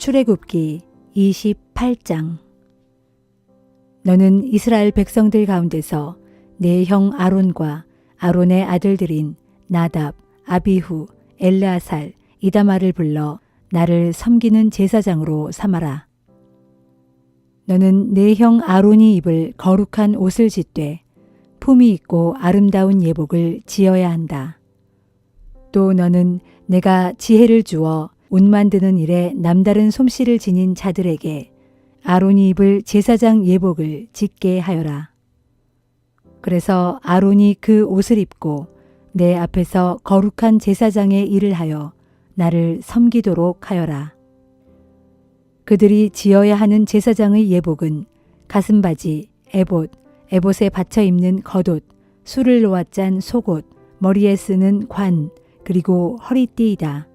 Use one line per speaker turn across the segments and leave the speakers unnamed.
출애굽기 28장. 너는 이스라엘 백성들 가운데서 내 형 아론과 아론의 아들들인 나답, 아비후, 엘르아살, 이다말을 불러 나를 섬기는 제사장으로 삼아라. 너는 내 형 아론이 입을 거룩한 옷을 짓되 품위 있고 아름다운 예복을 지어야 한다. 또 너는 내가 지혜를 주어 옷 만드는 일에 남다른 솜씨를 지닌 자들에게 아론이 입을 제사장 예복을 짓게 하여라. 그래서 아론이 그 옷을 입고 내 앞에서 거룩한 제사장의 일을 하여 나를 섬기도록 하여라. 그들이 지어야 하는 제사장의 예복은 가슴바지, 에봇, 에봇에 받쳐 입는 겉옷, 술을 놓아 짠 속옷, 머리에 쓰는 관, 그리고 허리띠이다.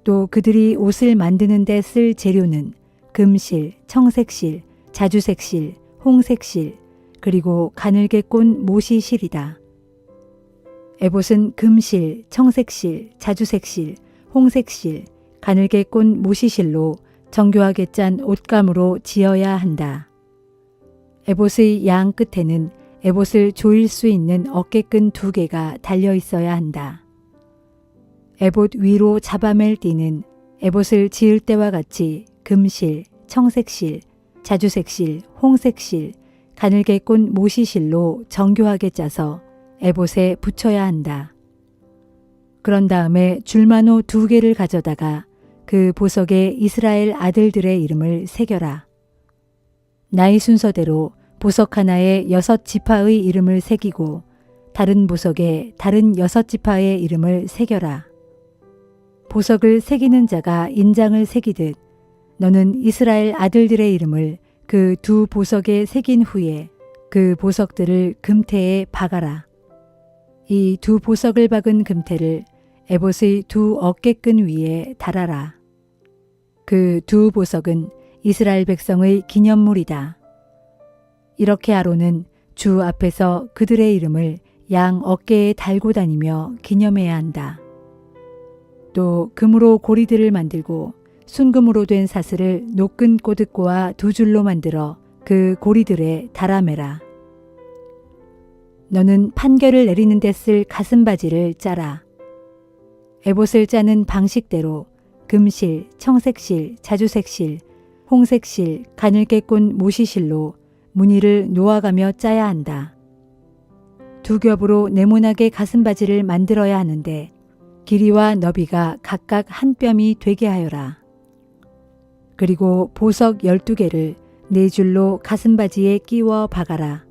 또 그들이 옷을 만드는 데 쓸 재료는 금실, 청색실, 자주색실, 홍색실, 그리고 가늘게 꼰 모시실이다. 에봇은 금실, 청색실, 자주색실, 홍색실, 가늘게 꼰 모시실로 정교하게 짠 옷감으로 지어야 한다. 에봇의 양 끝에는 에봇을 조일 수 있는 어깨끈 2개가 달려 있어야 한다. 에봇 위로 잡아맬 띠는 에봇을 지을 때와 같이 금실, 청색실, 자주색실, 홍색실, 가늘게 꼰 모시실로 정교하게 짜서 에봇에 붙여야 한다. 그런 다음에 줄마노 2개를 가져다가 그 보석에 이스라엘 아들들의 이름을 새겨라. 나이 순서대로 보석 하나에 6지파의 이름을 새기고 다른 보석에 다른 6지파의 이름을 새겨라. 보석을 새기는 자가 인장을 새기듯 너는 이스라엘 아들들의 이름을 그 2 보석에 새긴 후에 그 보석들을 금태에 박아라. 이 2 보석을 박은 금태를 에봇의 2 어깨끈 위에 달아라. 그 2 보석은 이스라엘 백성의 기념물이다. 이렇게 아론은 주 앞에서 그들의 이름을 양 어깨에 달고 다니며 기념해야 한다. 또 금으로 고리들을 만들고 순금으로 된 사슬을 노끈 꼬드꼬와 2줄로 만들어 그 고리들에 달아매라. 너는 판결을 내리는 데 쓸 가슴바지를 짜라. 에봇을 짜는 방식대로 금실, 청색실, 자주색실, 홍색실, 가늘게 꼰 모시실로 무늬를 놓아가며 짜야 한다. 2 겹으로 네모나게 가슴바지를 만들어야 하는데 길이와 너비가 각각 1뼘이 되게 하여라. 그리고 보석 12개를 4줄로 가슴바지에 끼워 박아라.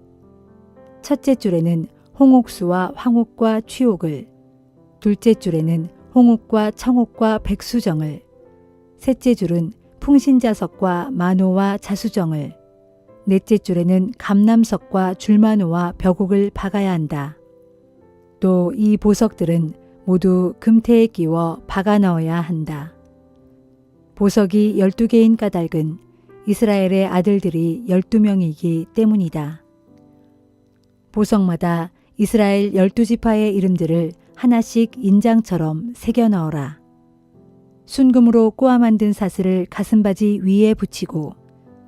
첫째 줄에는 홍옥수와 황옥과 취옥을, 둘째 줄에는 홍옥과 청옥과 백수정을, 셋째 줄은 풍신자석과 마노와 자수정을, 넷째 줄에는 감남석과 줄마노와 벽옥을 박아야 한다. 또 이 보석들은 모두 금태에 끼워 박아 넣어야 한다. 보석이 12개인 까닭은 이스라엘의 아들들이 12명이기 때문이다. 보석마다 이스라엘 12지파의 이름들을 하나씩 인장처럼 새겨 넣어라. 순금으로 꼬아 만든 사슬을 가슴바지 위에 붙이고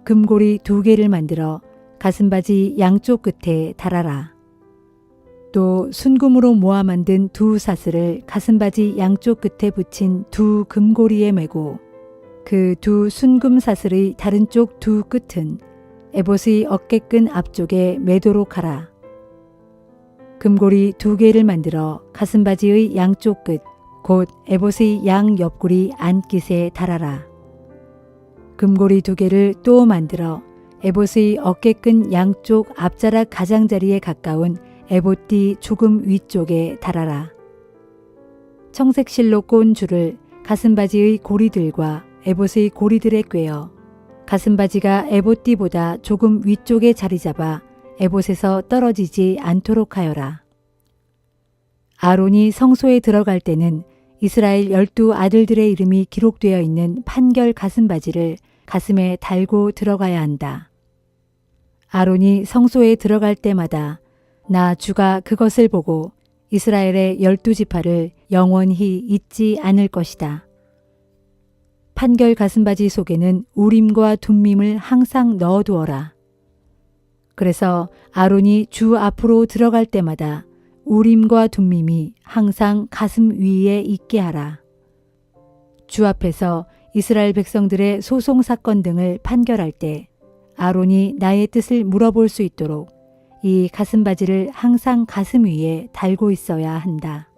금고리 2개를 만들어 가슴바지 양쪽 끝에 달아라. 또 순금으로 모아 만든 2 사슬을 가슴바지 양쪽 끝에 붙인 2 금고리에 매고 그 2 순금 사슬의 다른 쪽 2 끝은 에봇의 어깨끈 앞쪽에 매도록 하라. 금고리 2개를 만들어 가슴바지의 양쪽 끝, 곧 에봇의 양 옆구리 안깃에 달아라. 금고리 2개를 또 만들어 에봇의 어깨끈 양쪽 앞자락 가장자리에 가까운 에봇띠 조금 위쪽에 달아라. 청색실로 꼰 줄을 가슴바지의 고리들과 에봇의 고리들에 꿰어 가슴바지가 에봇띠보다 조금 위쪽에 자리 잡아 에봇에서 떨어지지 않도록 하여라. 아론이 성소에 들어갈 때는 이스라엘 12 아들들의 이름이 기록되어 있는 판결 가슴바지를 가슴에 달고 들어가야 한다. 아론이 성소에 들어갈 때마다 나 주가 그것을 보고 이스라엘의 12지파를 영원히 잊지 않을 것이다. 판결 가슴바지 속에는 우림과 둠밈을 항상 넣어두어라. 그래서 아론이 주 앞으로 들어갈 때마다 우림과 둠밈이 항상 가슴 위에 있게 하라. 주 앞에서 이스라엘 백성들의 소송 사건 등을 판결할 때 아론이 나의 뜻을 물어볼 수 있도록 이 가슴바지를 항상 가슴 위에 달고 있어야 한다.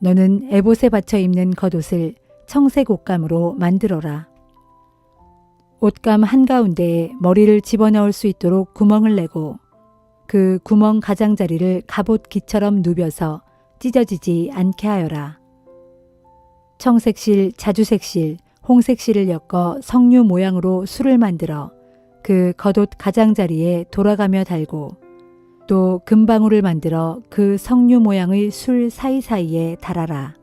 너는 에봇에 받쳐 입는 겉옷을 청색 옷감으로 만들어라. 옷감 한가운데에 머리를 집어넣을 수 있도록 구멍을 내고 그 구멍 가장자리를 갑옷기처럼 누벼서 찢어지지 않게 하여라. 청색실, 자주색실, 홍색실을 엮어 석류 모양으로 술을 만들어 그 겉옷 가장자리에 돌아가며 달고 또 금방울을 만들어 그 석류 모양의 술 사이사이에 달아라.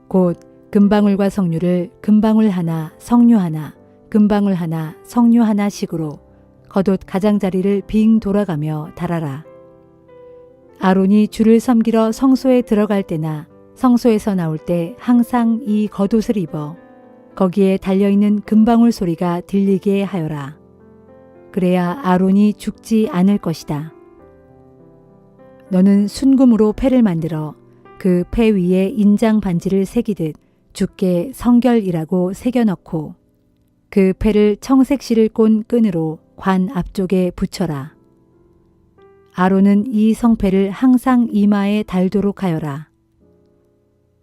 곧 금방울과 석류를 금방울 하나, 석류 하나, 금방울 하나, 석류 하나 식으로 겉옷 가장자리를 빙 돌아가며 달아라. 아론이 주를 섬기러 성소에 들어갈 때나 성소에서 나올 때 항상 이 겉옷을 입어 거기에 달려있는 금방울 소리가 들리게 하여라. 그래야 아론이 죽지 않을 것이다. 너는 순금으로 패를 만들어 그 패 위에 인장 반지를 새기듯 주께 성결이라고 새겨넣고 그 패를 청색실을 꼰 끈으로 관 앞쪽에 붙여라. 아론은 이 성패를 항상 이마에 달도록 하여라.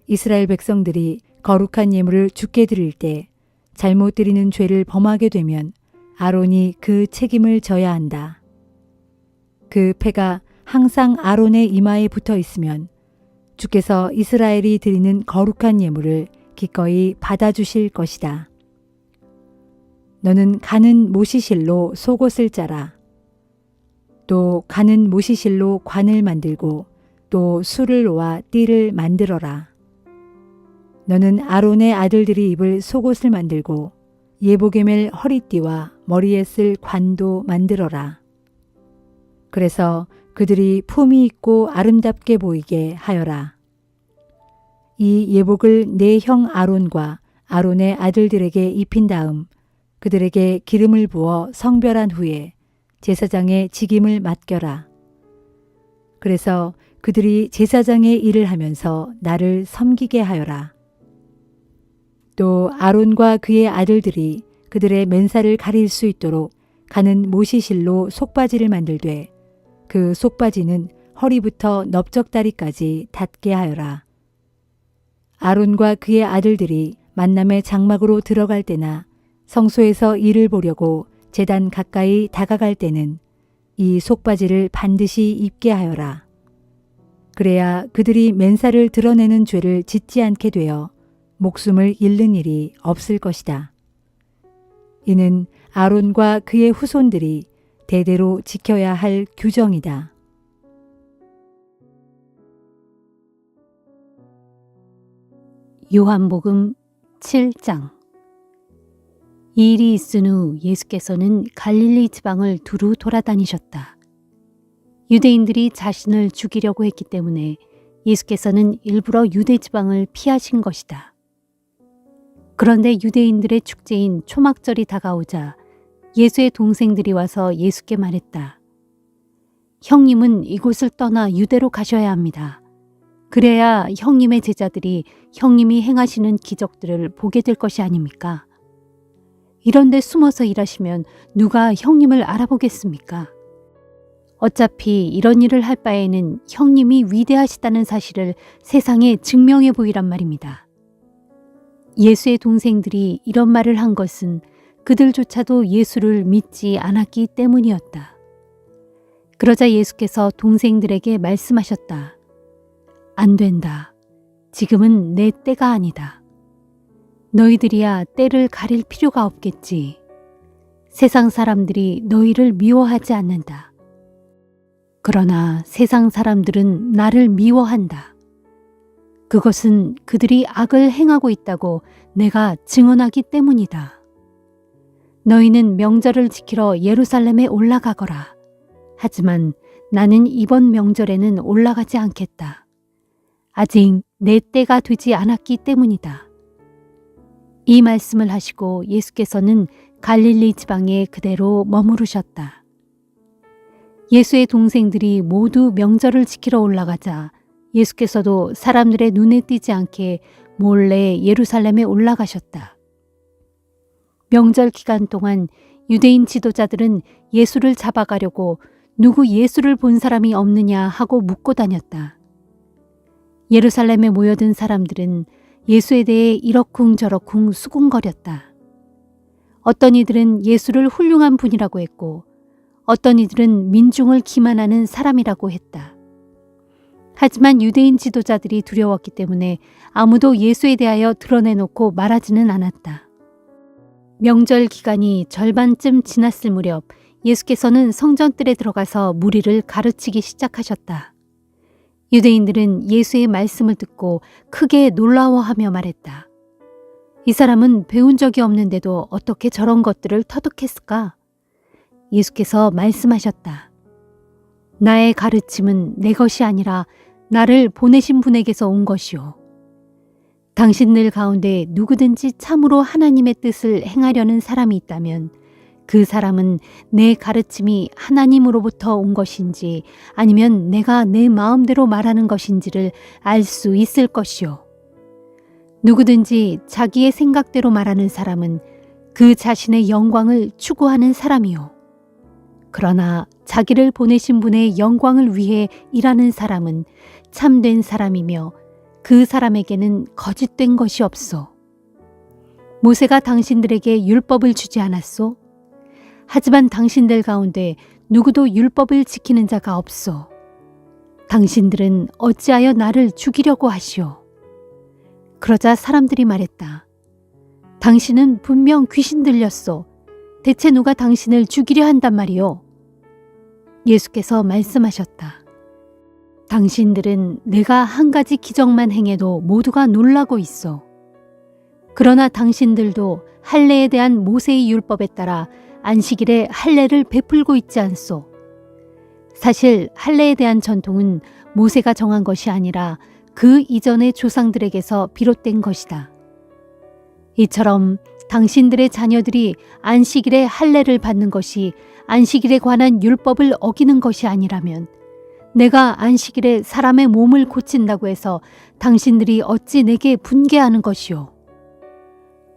이스라엘 백성들이 거룩한 예물을 주께 드릴 때 잘못 드리는 죄를 범하게 되면 아론이 그 책임을 져야 한다. 그 패가 항상 아론의 이마에 붙어 있으면 주께서 이스라엘이 드리는 거룩한 예물을 기꺼이 받아주실 것이다. 너는 가는 모시실로 속옷을 짜라. 또 가는 모시실로 관을 만들고 또 술을 놓아 띠를 만들어라. 너는 아론의 아들들이 입을 속옷을 만들고 예복에 맬 허리띠와 머리에 쓸 관도 만들어라. 그래서 그들이 품위 있고 아름답게 보이게 하여라. 이 예복을 내 형 아론과 아론의 아들들에게 입힌 다음 그들에게 기름을 부어 성별한 후에 제사장의 직임을 맡겨라. 그래서 그들이 제사장의 일을 하면서 나를 섬기게 하여라. 또 아론과 그의 아들들이 그들의 맨살을 가릴 수 있도록 가는 모시실로 속바지를 만들되 그 속바지는 허리부터 넓적다리까지 닿게 하여라. 아론과 그의 아들들이 만남의 장막으로 들어갈 때나 성소에서 일을 보려고 제단 가까이 다가갈 때는 이 속바지를 반드시 입게 하여라. 그래야 그들이 맨살을 드러내는 죄를 짓지 않게 되어 목숨을 잃는 일이 없을 것이다. 이는 아론과 그의 후손들이 대대로 지켜야 할 규정이다.
요한복음 7장. 이 일이 있은 후 예수께서는 갈릴리 지방을 두루 돌아다니셨다. 유대인들이 자신을 죽이려고 했기 때문에 예수께서는 일부러 유대 지방을 피하신 것이다. 그런데 유대인들의 축제인 초막절이 다가오자 예수의 동생들이 와서 예수께 말했다. 형님은 이곳을 떠나 유대로 가셔야 합니다. 그래야 형님의 제자들이 형님이 행하시는 기적들을 보게 될 것이 아닙니까? 이런데 숨어서 일하시면 누가 형님을 알아보겠습니까? 어차피 이런 일을 할 바에는 형님이 위대하시다는 사실을 세상에 증명해 보이란 말입니다. 예수의 동생들이 이런 말을 한 것은 그들조차도 예수를 믿지 않았기 때문이었다. 그러자 예수께서 동생들에게 말씀하셨다. 안 된다. 지금은 내 때가 아니다. 너희들이야 때를 가릴 필요가 없겠지. 세상 사람들이 너희를 미워하지 않는다. 그러나 세상 사람들은 나를 미워한다. 그것은 그들이 악을 행하고 있다고 내가 증언하기 때문이다. 너희는 명절을 지키러 예루살렘에 올라가거라. 하지만 나는 이번 명절에는 올라가지 않겠다. 아직 내 때가 되지 않았기 때문이다. 이 말씀을 하시고 예수께서는 갈릴리 지방에 그대로 머무르셨다. 예수의 동생들이 모두 명절을 지키러 올라가자 예수께서도 사람들의 눈에 띄지 않게 몰래 예루살렘에 올라가셨다. 명절 기간 동안 유대인 지도자들은 예수를 잡아가려고 누구 예수를 본 사람이 없느냐 하고 묻고 다녔다. 예루살렘에 모여든 사람들은 예수에 대해 이러쿵저러쿵 수군거렸다. 어떤 이들은 예수를 훌륭한 분이라고 했고 어떤 이들은 민중을 기만하는 사람이라고 했다. 하지만 유대인 지도자들이 두려웠기 때문에 아무도 예수에 대하여 드러내놓고 말하지는 않았다. 명절 기간이 절반쯤 지났을 무렵 예수께서는 성전뜰에 들어가서 무리를 가르치기 시작하셨다. 유대인들은 예수의 말씀을 듣고 크게 놀라워하며 말했다. 이 사람은 배운 적이 없는데도 어떻게 저런 것들을 터득했을까? 예수께서 말씀하셨다. 나의 가르침은 내 것이 아니라 나를 보내신 분에게서 온 것이요. 당신들 가운데 누구든지 참으로 하나님의 뜻을 행하려는 사람이 있다면 그 사람은 내 가르침이 하나님으로부터 온 것인지 아니면 내가 내 마음대로 말하는 것인지를 알 수 있을 것이요. 누구든지 자기의 생각대로 말하는 사람은 그 자신의 영광을 추구하는 사람이요. 그러나 자기를 보내신 분의 영광을 위해 일하는 사람은 참된 사람이며 그 사람에게는 거짓된 것이 없소. 모세가 당신들에게 율법을 주지 않았소? 하지만 당신들 가운데 누구도 율법을 지키는 자가 없소. 당신들은 어찌하여 나를 죽이려고 하시오? 그러자 사람들이 말했다. 당신은 분명 귀신 들렸소. 대체 누가 당신을 죽이려 한단 말이오? 예수께서 말씀하셨다. 당신들은 내가 한 가지 기적만 행해도 모두가 놀라고 있어. 그러나 당신들도 할례에 대한 모세의 율법에 따라 안식일에 할례를 베풀고 있지 않소. 사실 할례에 대한 전통은 모세가 정한 것이 아니라 그 이전의 조상들에게서 비롯된 것이다. 이처럼 당신들의 자녀들이 안식일에 할례를 받는 것이 안식일에 관한 율법을 어기는 것이 아니라면 내가 안식일에 사람의 몸을 고친다고 해서 당신들이 어찌 내게 분개하는 것이오.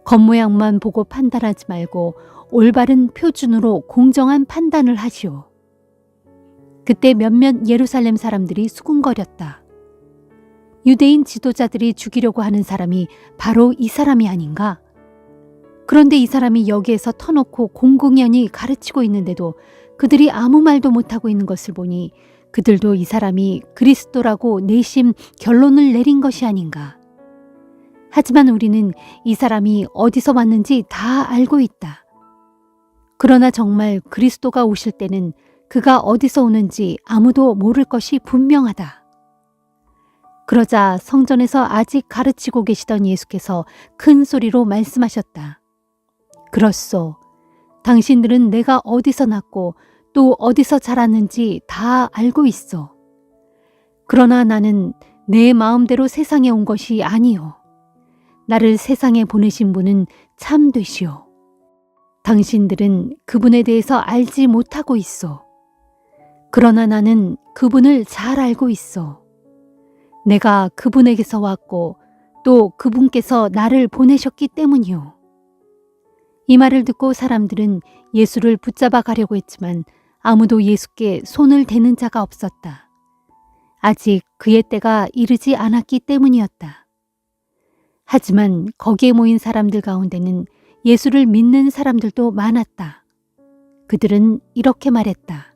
겉모양만 보고 판단하지 말고 올바른 표준으로 공정한 판단을 하시오. 그때 몇몇 예루살렘 사람들이 수군거렸다. 유대인 지도자들이 죽이려고 하는 사람이 바로 이 사람이 아닌가? 그런데 이 사람이 여기에서 터놓고 공공연히 가르치고 있는데도 그들이 아무 말도 못하고 있는 것을 보니 그들도 이 사람이 그리스도라고 내심 결론을 내린 것이 아닌가. 하지만 우리는 이 사람이 어디서 왔는지 다 알고 있다. 그러나 정말 그리스도가 오실 때는 그가 어디서 오는지 아무도 모를 것이 분명하다. 그러자 성전에서 아직 가르치고 계시던 예수께서 큰 소리로 말씀하셨다. 그렇소. 당신들은 내가 어디서 났고 또 어디서 자랐는지 다 알고 있어. 그러나 나는 내 마음대로 세상에 온 것이 아니요. 나를 세상에 보내신 분은 참 되시오. 당신들은 그분에 대해서 알지 못하고 있어. 그러나 나는 그분을 잘 알고 있어. 내가 그분에게서 왔고 또 그분께서 나를 보내셨기 때문이요. 이 말을 듣고 사람들은 예수를 붙잡아 가려고 했지만 아무도 예수께 손을 대는 자가 없었다. 아직 그의 때가 이르지 않았기 때문이었다. 하지만 거기에 모인 사람들 가운데는 예수를 믿는 사람들도 많았다. 그들은 이렇게 말했다.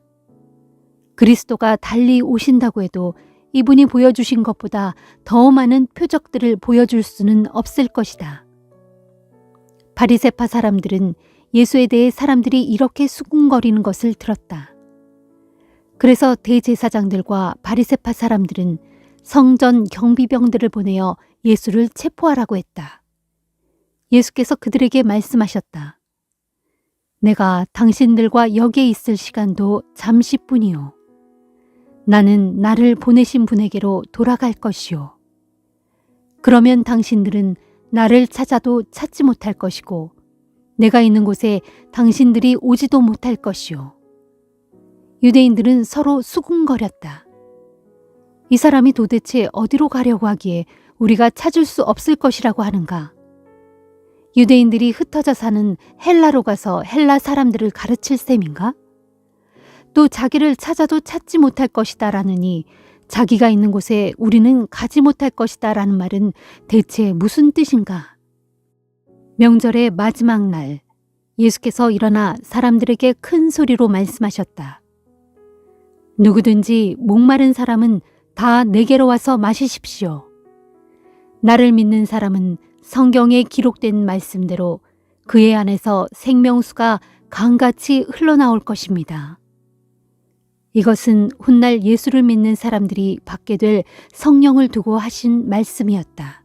그리스도가 달리 오신다고 해도 이분이 보여주신 것보다 더 많은 표적들을 보여줄 수는 없을 것이다. 바리새파 사람들은 예수에 대해 사람들이 이렇게 수군거리는 것을 들었다. 그래서 대제사장들과 바리새파 사람들은 성전 경비병들을 보내어 예수를 체포하라고 했다. 예수께서 그들에게 말씀하셨다. 내가 당신들과 여기에 있을 시간도 잠시뿐이요. 나는 나를 보내신 분에게로 돌아갈 것이요. 그러면 당신들은 나를 찾아도 찾지 못할 것이고 내가 있는 곳에 당신들이 오지도 못할 것이요. 유대인들은 서로 수군거렸다. 이 사람이 도대체 어디로 가려고 하기에 우리가 찾을 수 없을 것이라고 하는가? 유대인들이 흩어져 사는 헬라로 가서 헬라 사람들을 가르칠 셈인가? 또 자기를 찾아도 찾지 못할 것이다 라느니 자기가 있는 곳에 우리는 가지 못할 것이다 라는 말은 대체 무슨 뜻인가? 명절의 마지막 날 예수께서 일어나 사람들에게 큰 소리로 말씀하셨다. 누구든지 목마른 사람은 다 내게로 와서 마시십시오. 나를 믿는 사람은 성경에 기록된 말씀대로 그의 안에서 생명수가 강같이 흘러나올 것입니다. 이것은 훗날 예수를 믿는 사람들이 받게 될 성령을 두고 하신 말씀이었다.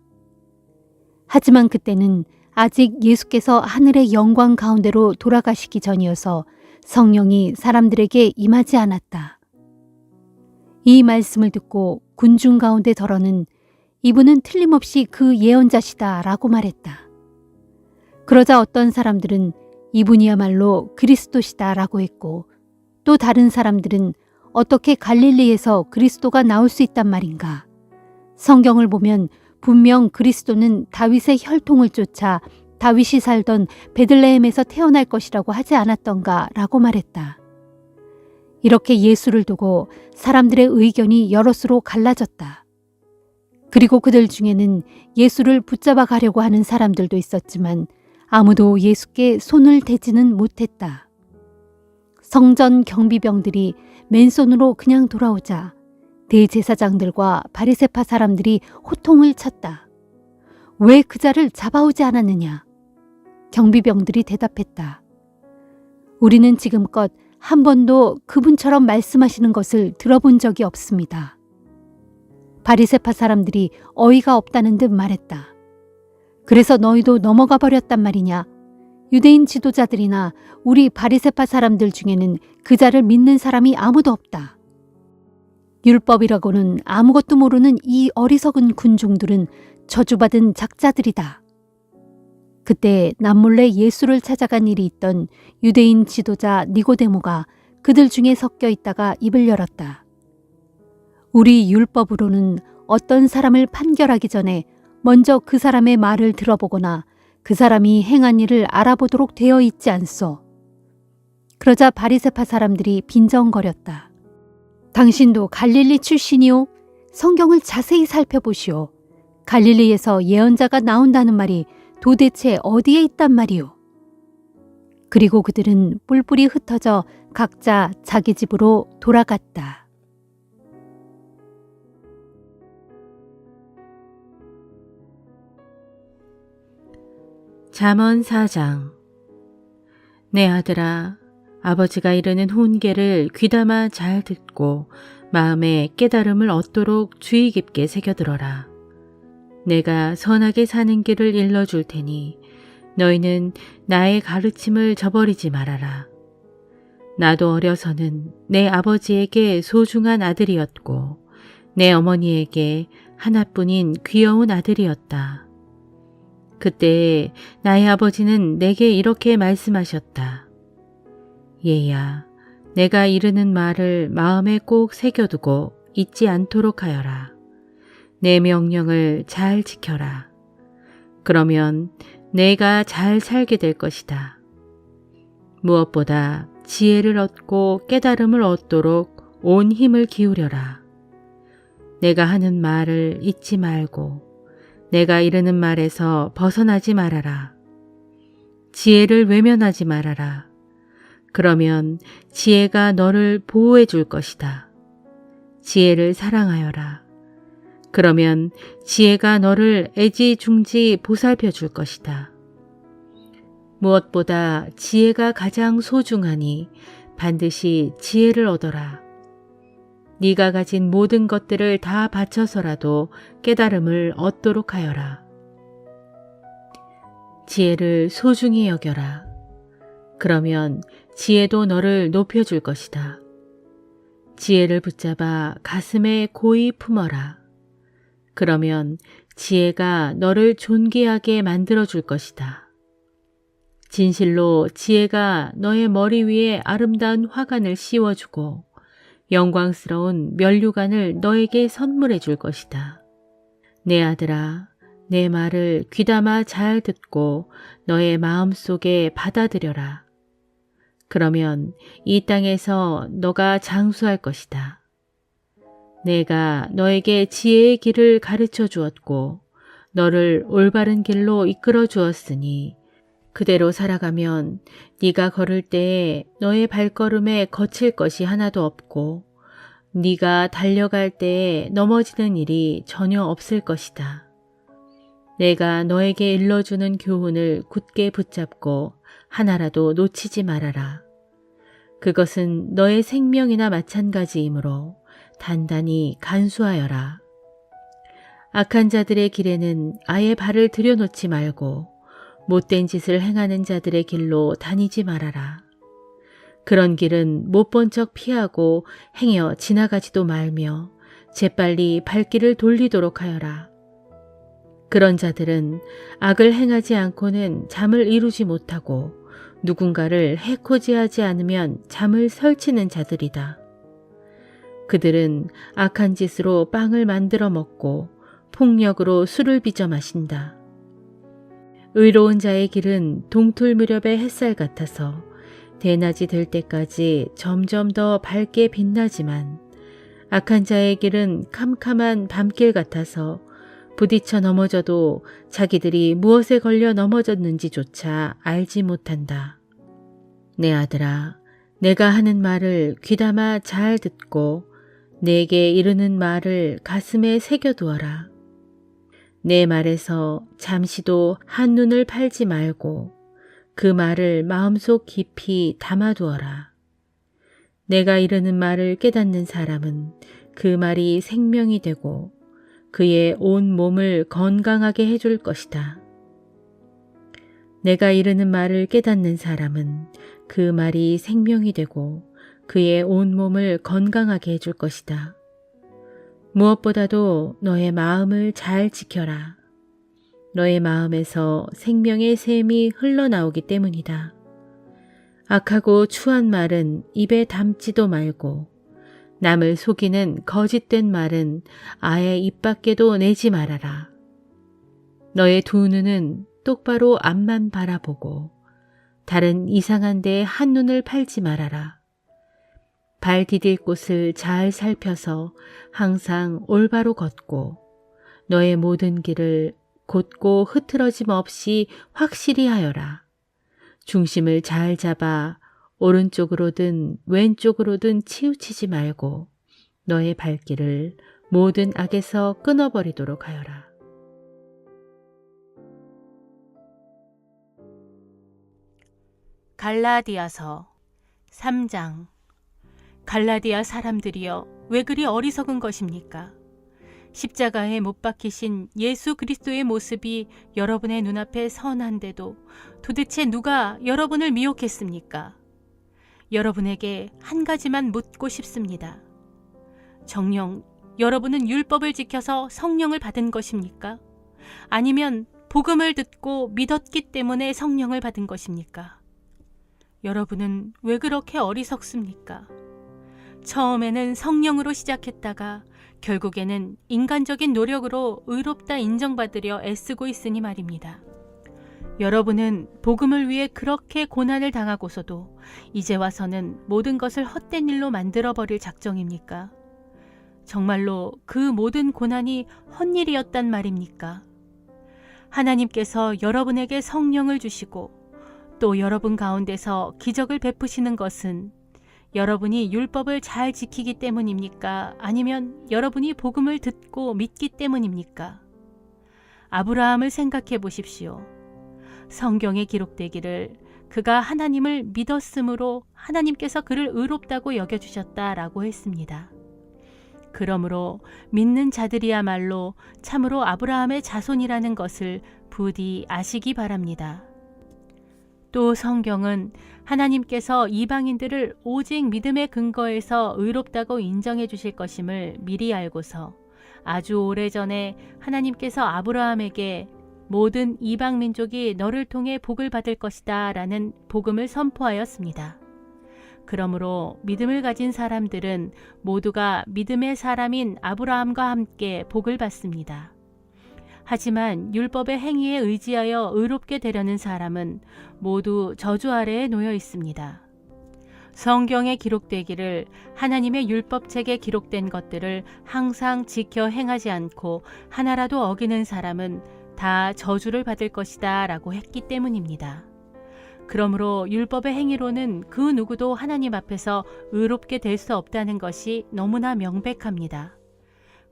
하지만 그때는 아직 예수께서 하늘의 영광 가운데로 돌아가시기 전이어서 성령이 사람들에게 임하지 않았다. 이 말씀을 듣고 군중 가운데 더러는 이분은 틀림없이 그 예언자시다 라고 말했다. 그러자 어떤 사람들은 이분이야말로 그리스도시다 라고 했고 또 다른 사람들은 어떻게 갈릴리에서 그리스도가 나올 수 있단 말인가? 성경을 보면 분명 그리스도는 다윗의 혈통을 쫓아 다윗이 살던 베들레헴에서 태어날 것이라고 하지 않았던가 라고 말했다. 이렇게 예수를 두고 사람들의 의견이 여럿으로 갈라졌다. 그리고 그들 중에는 예수를 붙잡아 가려고 하는 사람들도 있었지만 아무도 예수께 손을 대지는 못했다. 성전 경비병들이 맨손으로 그냥 돌아오자 대제사장들과 바리새파 사람들이 호통을 쳤다. 왜 그 자를 잡아오지 않았느냐? 경비병들이 대답했다. 우리는 지금껏 한 번도 그분처럼 말씀하시는 것을 들어본 적이 없습니다. 바리새파 사람들이 어이가 없다는 듯 말했다. 그래서 너희도 넘어가 버렸단 말이냐? 유대인 지도자들이나 우리 바리새파 사람들 중에는 그 자를 믿는 사람이 아무도 없다. 율법이라고는 아무것도 모르는 이 어리석은 군중들은 저주받은 작자들이다. 그때 남몰래 예수를 찾아간 일이 있던 유대인 지도자 니고데모가 그들 중에 섞여 있다가 입을 열었다. 우리 율법으로는 어떤 사람을 판결하기 전에 먼저 그 사람의 말을 들어보거나 그 사람이 행한 일을 알아보도록 되어 있지 않소. 그러자 바리새파 사람들이 빈정거렸다. 당신도 갈릴리 출신이요? 성경을 자세히 살펴보시오. 갈릴리에서 예언자가 나온다는 말이 도대체 어디에 있단 말이오? 그리고 그들은 뿔뿔이 흩어져 각자 자기 집으로 돌아갔다.
잠언 4장. 내 아들아, 아버지가 이르는 훈계를 귀담아 잘 듣고 마음에 깨달음을 얻도록 주의 깊게 새겨들어라. 내가 선하게 사는 길을 일러줄 테니 너희는 나의 가르침을 저버리지 말아라. 나도 어려서는 내 아버지에게 소중한 아들이었고 내 어머니에게 하나뿐인 귀여운 아들이었다. 그때 나의 아버지는 내게 이렇게 말씀하셨다. 얘야, 내가 이르는 말을 마음에 꼭 새겨두고 잊지 않도록 하여라. 내 명령을 잘 지켜라. 그러면 내가 잘 살게 될 것이다. 무엇보다 지혜를 얻고 깨달음을 얻도록 온 힘을 기울여라. 내가 하는 말을 잊지 말고 내가 이르는 말에서 벗어나지 말아라. 지혜를 외면하지 말아라. 그러면 지혜가 너를 보호해 줄 것이다. 지혜를 사랑하여라. 그러면 지혜가 너를 애지중지 보살펴 줄 것이다. 무엇보다 지혜가 가장 소중하니 반드시 지혜를 얻어라. 네가 가진 모든 것들을 다 바쳐서라도 깨달음을 얻도록 하여라. 지혜를 소중히 여겨라. 그러면 지혜도 너를 높여줄 것이다. 지혜를 붙잡아 가슴에 고이 품어라. 그러면 지혜가 너를 존귀하게 만들어줄 것이다. 진실로 지혜가 너의 머리 위에 아름다운 화관을 씌워주고 영광스러운 면류관을 너에게 선물해 줄 것이다. 내 아들아, 내 말을 귀담아 잘 듣고 너의 마음속에 받아들여라. 그러면 이 땅에서 너가 장수할 것이다. 내가 너에게 지혜의 길을 가르쳐 주었고 너를 올바른 길로 이끌어 주었으니 그대로 살아가면 네가 걸을 때에 너의 발걸음에 거칠 것이 하나도 없고 네가 달려갈 때에 넘어지는 일이 전혀 없을 것이다. 내가 너에게 일러주는 교훈을 굳게 붙잡고 하나라도 놓치지 말아라. 그것은 너의 생명이나 마찬가지이므로 단단히 간수하여라. 악한 자들의 길에는 아예 발을 들여놓지 말고 못된 짓을 행하는 자들의 길로 다니지 말아라. 그런 길은 못 본 척 피하고 행여 지나가지도 말며 재빨리 발길을 돌리도록 하여라. 그런 자들은 악을 행하지 않고는 잠을 이루지 못하고 누군가를 해코지하지 않으면 잠을 설치는 자들이다. 그들은 악한 짓으로 빵을 만들어 먹고 폭력으로 술을 빚어 마신다. 의로운 자의 길은 동틀 무렵의 햇살 같아서 대낮이 될 때까지 점점 더 밝게 빛나지만 악한 자의 길은 캄캄한 밤길 같아서 부딪혀 넘어져도 자기들이 무엇에 걸려 넘어졌는지조차 알지 못한다. 내 아들아, 내가 하는 말을 귀담아 잘 듣고 내게 이르는 말을 가슴에 새겨두어라. 내 말에서 잠시도 한눈을 팔지 말고 그 말을 마음속 깊이 담아두어라. 내가 이르는 말을 깨닫는 사람은 그 말이 생명이 되고 그의 온 몸을 건강하게 해줄 것이다. 내가 이르는 말을 깨닫는 사람은 그 말이 생명이 되고 그의 온 몸을 건강하게 해줄 것이다. 무엇보다도 너의 마음을 잘 지켜라. 너의 마음에서 생명의 샘이 흘러나오기 때문이다. 악하고 추한 말은 입에 담지도 말고 남을 속이는 거짓된 말은 아예 입 밖에도 내지 말아라. 너의 두 눈은 똑바로 앞만 바라보고 다른 이상한 데에 한눈을 팔지 말아라. 발 디딜 곳을 잘 살펴서 항상 올바로 걷고 너의 모든 길을 곧고 흐트러짐 없이 확실히 하여라. 중심을 잘 잡아 오른쪽으로든 왼쪽으로든 치우치지 말고 너의 발길을 모든 악에서 끊어버리도록 하여라.
갈라디아서 3장. 갈라디아 사람들이여, 왜 그리 어리석은 것입니까? 십자가에 못 박히신 예수 그리스도의 모습이 여러분의 눈앞에 선한데도 도대체 누가 여러분을 미혹했습니까? 여러분에게 한 가지만 묻고 싶습니다. 정녕 여러분은 율법을 지켜서 성령을 받은 것입니까? 아니면 복음을 듣고 믿었기 때문에 성령을 받은 것입니까? 여러분은 왜 그렇게 어리석습니까? 처음에는 성령으로 시작했다가 결국에는 인간적인 노력으로 의롭다 인정받으려 애쓰고 있으니 말입니다. 여러분은 복음을 위해 그렇게 고난을 당하고서도 이제 와서는 모든 것을 헛된 일로 만들어버릴 작정입니까? 정말로 그 모든 고난이 헛일이었단 말입니까? 하나님께서 여러분에게 성령을 주시고 또 여러분 가운데서 기적을 베푸시는 것은 여러분이 율법을 잘 지키기 때문입니까? 아니면 여러분이 복음을 듣고 믿기 때문입니까? 아브라함을 생각해 보십시오. 성경에 기록되기를 그가 하나님을 믿었으므로 하나님께서 그를 의롭다고 여겨주셨다라고 했습니다. 그러므로 믿는 자들이야말로 참으로 아브라함의 자손이라는 것을 부디 아시기 바랍니다. 또 성경은 하나님께서 이방인들을 오직 믿음의 근거에서 의롭다고 인정해 주실 것임을 미리 알고서 아주 오래전에 하나님께서 아브라함에게 모든 이방 민족이 너를 통해 복을 받을 것이다 라는 복음을 선포하였습니다. 그러므로 믿음을 가진 사람들은 모두가 믿음의 사람인 아브라함과 함께 복을 받습니다. 하지만 율법의 행위에 의지하여 의롭게 되려는 사람은 모두 저주 아래에 놓여 있습니다. 성경에 기록되기를 하나님의 율법책에 기록된 것들을 항상 지켜 행하지 않고 하나라도 어기는 사람은 다 저주를 받을 것이다 라고 했기 때문입니다. 그러므로 율법의 행위로는 그 누구도 하나님 앞에서 의롭게 될 수 없다는 것이 너무나 명백합니다.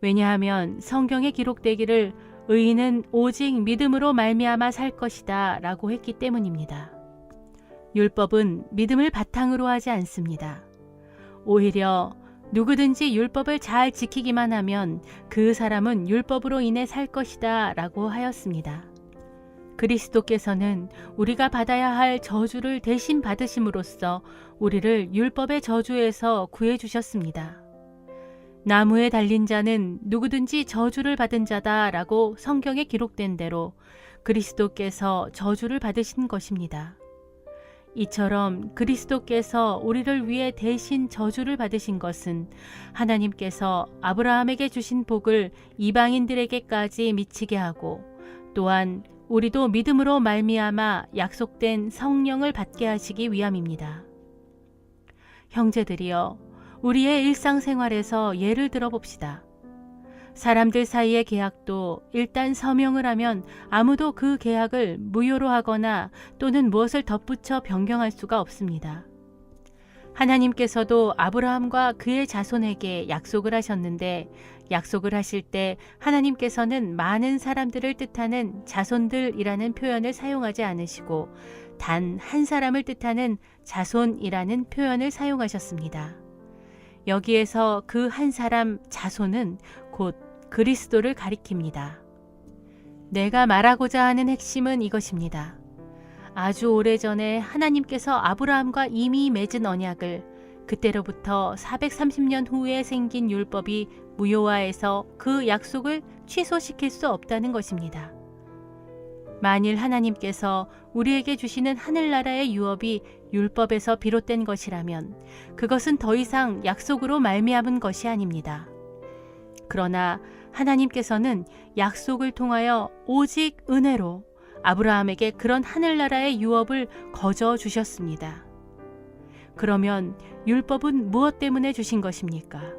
왜냐하면 성경에 기록되기를 의인은 오직 믿음으로 말미암아 살 것이다 라고 했기 때문입니다. 율법은 믿음을 바탕으로 하지 않습니다. 오히려 누구든지 율법을 잘 지키기만 하면 그 사람은 율법으로 인해 살 것이다 라고 하였습니다. 그리스도께서는 우리가 받아야 할 저주를 대신 받으심으로써 우리를 율법의 저주에서 구해주셨습니다. 나무에 달린 자는 누구든지 저주를 받은 자다 라고 성경에 기록된 대로 그리스도께서 저주를 받으신 것입니다. 이처럼 그리스도께서 우리를 위해 대신 저주를 받으신 것은 하나님께서 아브라함에게 주신 복을 이방인들에게까지 미치게 하고 또한 우리도 믿음으로 말미암아 약속된 성령을 받게 하시기 위함입니다. 형제들이여, 우리의 일상생활에서 예를 들어봅시다. 사람들 사이의 계약도 일단 서명을 하면 아무도 그 계약을 무효로 하거나 또는 무엇을 덧붙여 변경할 수가 없습니다. 하나님께서도 아브라함과 그의 자손에게 약속을 하셨는데 약속을 하실 때 하나님께서는 많은 사람들을 뜻하는 자손들이라는 표현을 사용하지 않으시고 단 한 사람을 뜻하는 자손이라는 표현을 사용하셨습니다. 여기에서 그 한 사람 자손은 곧 그리스도를 가리킵니다. 내가 말하고자 하는 핵심은 이것입니다. 아주 오래전에 하나님께서 아브라함과 이미 맺은 언약을 그때로부터 430년 후에 생긴 율법이 무효화해서 그 약속을 취소시킬 수 없다는 것입니다. 만일 하나님께서 우리에게 주시는 하늘나라의 유업이 율법에서 비롯된 것이라면 그것은 더 이상 약속으로 말미암은 것이 아닙니다. 그러나 하나님께서는 약속을 통하여 오직 은혜로 아브라함에게 그런 하늘나라의 유업을 거저 주셨습니다. 그러면 율법은 무엇 때문에 주신 것입니까?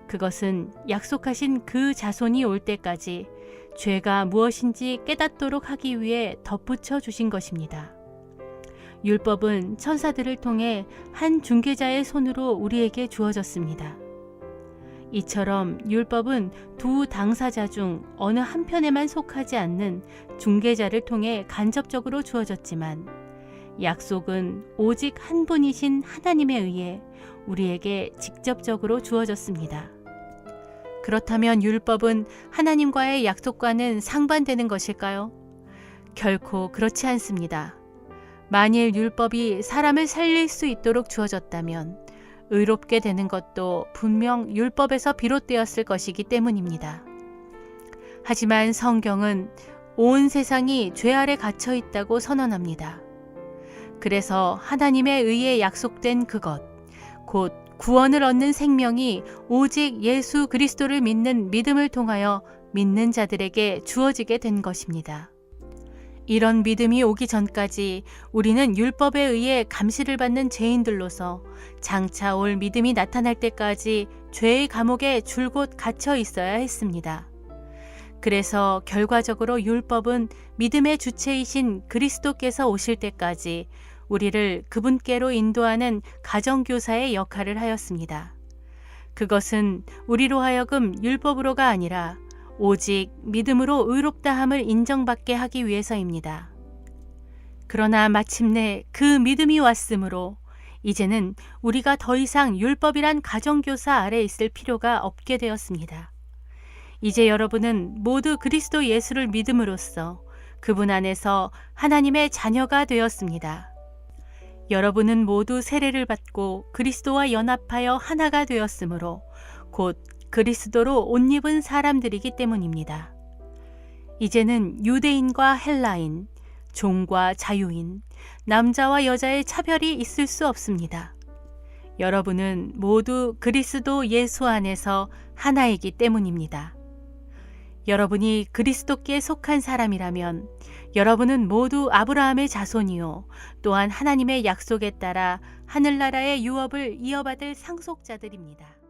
그것은 약속하신 그 자손이 올 때까지 죄가 무엇인지 깨닫도록 하기 위해 덧붙여 주신 것입니다. 율법은 천사들을 통해 한 중개자의 손으로 우리에게 주어졌습니다. 이처럼 율법은 두 당사자 중 어느 한편에만 속하지 않는 중개자를 통해 간접적으로 주어졌지만 약속은 오직 한 분이신 하나님에 의해 우리에게 직접적으로 주어졌습니다. 그렇다면 율법은 하나님과의 약속과는 상반되는 것일까요? 결코 그렇지 않습니다. 만일 율법이 사람을 살릴 수 있도록 주어졌다면 의롭게 되는 것도 분명 율법에서 비롯되었을 것이기 때문입니다. 하지만 성경은 온 세상이 죄 아래 갇혀 있다고 선언합니다. 그래서 하나님에 의해 약속된 그것, 곧 구원을 얻는 생명이 오직 예수 그리스도를 믿는 믿음을 통하여 믿는 자들에게 주어지게 된 것입니다. 이런 믿음이 오기 전까지 우리는 율법에 의해 감시를 받는 죄인들로서 장차 올 믿음이 나타날 때까지 죄의 감옥에 줄곧 갇혀 있어야 했습니다. 그래서 결과적으로 율법은 믿음의 주체이신 그리스도께서 오실 때까지 우리를 그분께로 인도하는 가정교사의 역할을 하였습니다. 그것은 우리로 하여금 율법으로가 아니라 오직 믿음으로 의롭다함을 인정받게 하기 위해서입니다. 그러나 마침내 그 믿음이 왔으므로 이제는 우리가 더 이상 율법이란 가정교사 아래 있을 필요가 없게 되었습니다. 이제 여러분은 모두 그리스도 예수를 믿음으로써 그분 안에서 하나님의 자녀가 되었습니다. 여러분은 모두 세례를 받고 그리스도와 연합하여 하나가 되었으므로 곧 그리스도로 옷 입은 사람들이기 때문입니다. 이제는 유대인과 헬라인, 종과 자유인, 남자와 여자의 차별이 있을 수 없습니다. 여러분은 모두 그리스도 예수 안에서 하나이기 때문입니다. 여러분이 그리스도께 속한 사람이라면 여러분은 모두 아브라함의 자손이요 또한 하나님의 약속에 따라 하늘나라의 유업을 이어받을 상속자들입니다.